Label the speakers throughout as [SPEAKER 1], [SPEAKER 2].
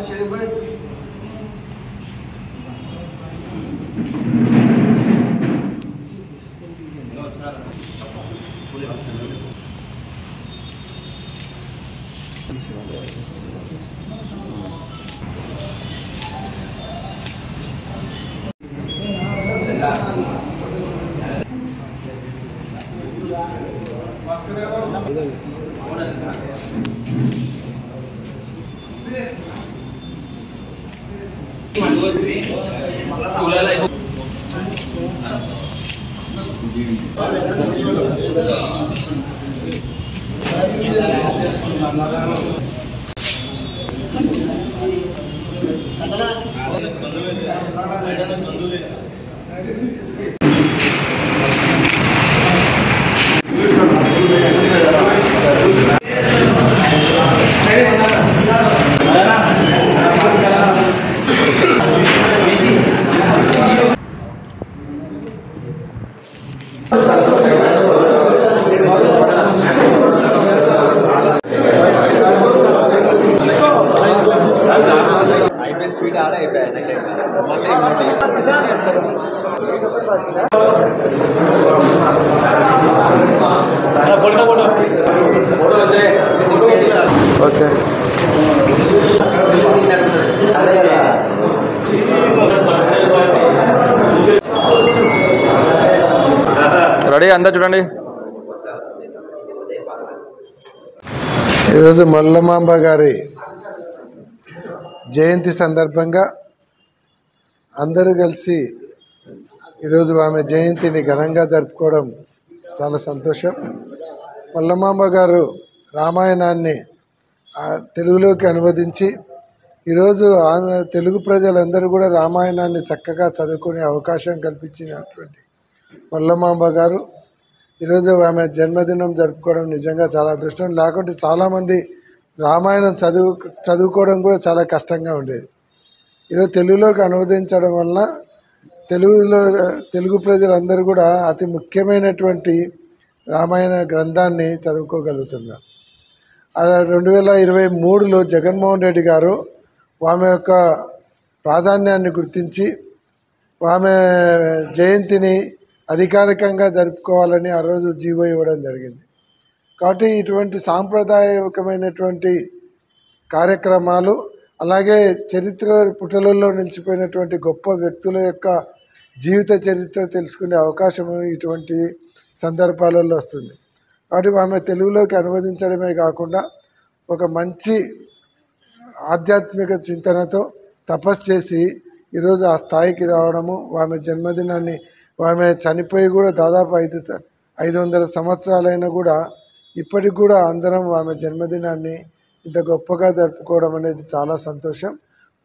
[SPEAKER 1] शरीफ भाई स्वीट आड़ा
[SPEAKER 2] okay ready అందరు చూడండి.
[SPEAKER 3] ఈరోజు మల్లమాంబ గారి జయంతి సందర్భంగా అందరూ కలిసి ఈరోజు ఆమె జయంతిని ఘనంగా జరుపుకోవడం చాలా సంతోషం. మల్లమాంబ గారు రామాయణాన్ని తెలుగులోకి అనువదించి ఈరోజు తెలుగు ప్రజలందరూ కూడా రామాయణాన్ని చక్కగా చదువుకునే అవకాశం కల్పించినటువంటి మల్లమాంబ గారు ఈరోజు ఆమె జన్మదినం జరుపుకోవడం నిజంగా చాలా అదృష్టం. లేకుంటే చాలామంది రామాయణం చదువుకోవడం కూడా చాలా కష్టంగా ఉండేది. ఈరోజు తెలుగులోకి అనువదించడం వలన తెలుగు ప్రజలందరూ కూడా అతి ముఖ్యమైనటువంటి రామాయణ గ్రంథాన్ని చదువుకోగలుగుతున్నారు. 2023లో జగన్మోహన్ రెడ్డి గారు ఆమె యొక్క ప్రాధాన్యాన్ని గుర్తించి ఆమె జయంతిని అధికారికంగా జరుపుకోవాలని ఆ రోజు జీవో ఇవ్వడం జరిగింది. కాబట్టి ఇటువంటి సాంప్రదాయకమైనటువంటి కార్యక్రమాలు అలాగే చరిత్ర పుటలలో నిలిచిపోయినటువంటి గొప్ప వ్యక్తుల యొక్క జీవిత చరిత్ర తెలుసుకునే అవకాశం ఇటువంటి సందర్భాలలో వస్తుంది. కాబట్టి ఆమె తెలుగులోకి అనువదించడమే కాకుండా ఒక మంచి ఆధ్యాత్మిక చింతనతో తపస్సు చేసి ఈరోజు ఆ స్థాయికి రావడము, ఆమె జన్మదినాన్ని ఆమె చనిపోయి కూడా దాదాపు 500 సంవత్సరాలైనా కూడా ఇప్పటికి కూడా అందరం ఆమె జన్మదినాన్ని ఇంత గొప్పగా జరుపుకోవడం అనేది చాలా సంతోషం.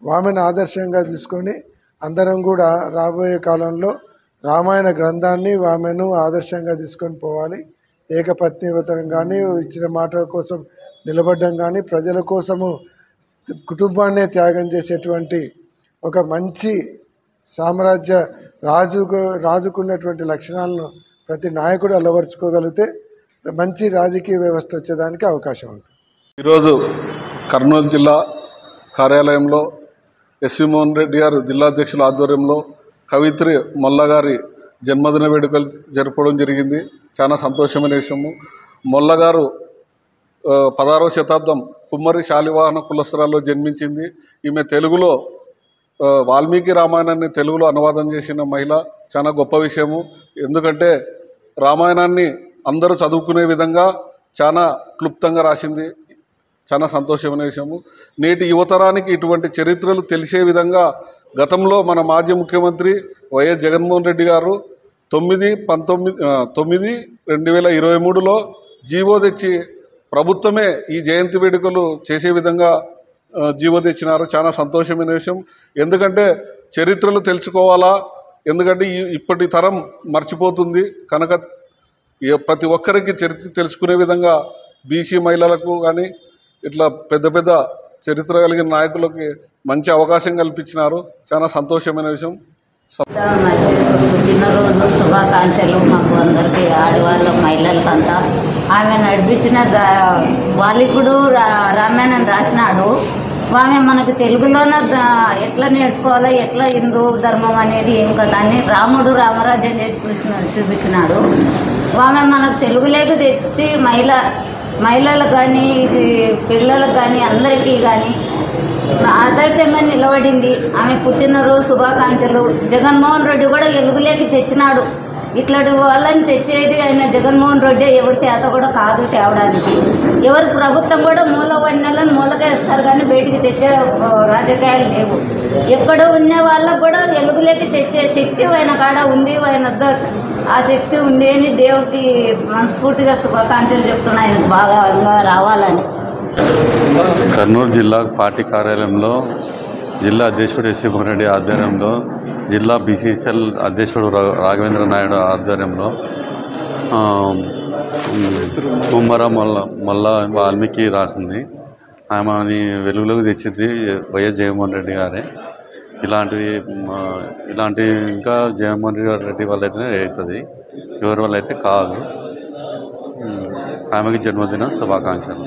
[SPEAKER 3] ఆమెను ఆదర్శంగా తీసుకొని అందరం కూడా రాబోయే కాలంలో రామాయణ గ్రంథాన్ని ఆమెను ఆదర్శంగా తీసుకొని పోవాలి. ఏకపత్నివ్రతం కానీ, ఇచ్చిన మాట కోసం నిలబడడం కానీ, ప్రజల కోసము కుటుంబాన్నే త్యాగం చేసేటువంటి ఒక మంచి సామ్రాజ్య రాజుకున్నటువంటి లక్షణాలను ప్రతి నాయకుడు అలవరుచుకోగలిగితే మంచి రాజకీయ వ్యవస్థ వచ్చేదానికి అవకాశం ఉంటుంది.
[SPEAKER 4] ఈరోజు కర్నూలు జిల్లా కార్యాలయంలో ఎస్వి మోహన్ రెడ్డి గారు జిల్లా అధ్యక్షుల ఆధ్వర్యంలో కవిత్రి మొల్ల గారి జన్మదిన వేడుకలు జరపడం జరిగింది. చాలా సంతోషమైన విషయము. మొల్ల గారు 16వ శతాబ్దం కుమ్మరి శాలివాహన కులస్త్రాల్లో జన్మించింది. ఈమె తెలుగులో వాల్మీకి రామాయణాన్ని తెలుగులో అనువాదం చేసిన మహిళ. చాలా గొప్ప విషయము. ఎందుకంటే రామాయణాన్ని అందరూ చదువుకునే విధంగా చాలా క్లుప్తంగా రాసింది. చాలా సంతోషమైన విషయము. నేటి యువతరానికి ఇటువంటి చరిత్రలు తెలిసే విధంగా గతంలో మన మాజీ ముఖ్యమంత్రి వైఎస్ జగన్మోహన్ రెడ్డి గారు 9/19/2023లో జీవో తెచ్చి ప్రభుత్వమే ఈ జయంతి వేడుకలు చేసే విధంగా జీవో తెచ్చినారు. చాలా సంతోషమైన విషయం. ఎందుకంటే చరిత్రలు తెలుసుకోవాలా, ఎందుకంటే ఇప్పటి తరం మర్చిపోతుంది కనుక ప్రతి ఒక్కరికి చరిత్ర తెలుసుకునే విధంగా బీసీ మహిళలకు కానీ ఇట్లా పెద్ద పెద్ద చరిత్ర కలిగిన నాయకులకి మంచి అవకాశం కల్పించినారు. చాలా సంతోషమైన విషయం.
[SPEAKER 5] పుట్టినరోజు శుభాకాంక్షలు మాకు అందరికీ, ఆడవాళ్ళ మహిళలకంతా. ఆమె నడిపించిన వాలికుడు రామాయణం రాసినాడు. ఆమె మనకు తెలుగులోనే ఎట్లా నేర్చుకోవాలో, ఎట్లా హిందూ ధర్మం అనేది ఏం కదా అని రాముడు రామరాజ్యం చూపించినాడు. ఆమె మనకు తెలుగులోకి తెచ్చి మహిళలకు కానీ పిల్లలకు కానీ అందరికీ కానీ ఆదర్శంగా నిలబడింది. ఆమె పుట్టినరోజు శుభాకాంక్షలు. జగన్మోహన్ రెడ్డి కూడా ఎలుగులేకి తెచ్చినాడు. ఇట్లాంటి వాళ్ళని తెచ్చేది ఆయన జగన్మోహన్ రెడ్డి ఎవరి చేత కూడా కాదు తేవడానికి. ఎవరి ప్రభుత్వం కూడా మూల పడినలను మూలగా ఇస్తారు కానీ బయటికి తెచ్చే రాజకీయాలు లేవు. ఎక్కడ ఉన్న వాళ్ళకు కూడా ఎలుగులేకి తెచ్చే శక్తి ఆయన కాడ ఉంది. ఆయన వద్ద ఆ శక్తి ఉండేని దేవుడికి మనస్ఫూర్తిగా శుభాకాంక్షలు చెప్తున్నాయి, బాగా రావాలని.
[SPEAKER 6] కర్నూలు జిల్లా పార్టీ కార్యాలయంలో జిల్లా అధ్యక్షుడు ఎస్సీ మోహన్ రెడ్డి ఆధ్వర్యంలో, జిల్లా బీసీసీఎల్ అధ్యక్షుడు రాఘవేంద్ర నాయుడు ఆధ్వర్యంలో కుమ్మర మల్ల వాల్మీకి రాసింది. ఆమెని వెలుగులోకి తెచ్చింది వైఎస్ జగన్మోహన్ రెడ్డి గారే. ఇలాంటి ఇంకా జగన్మోహన్ రెడ్డి వల్ల అయితే అవుతుంది, ఎవరి వల్ల అయితే కాదు. ఆమెకి జన్మదిన శుభాకాంక్షలు.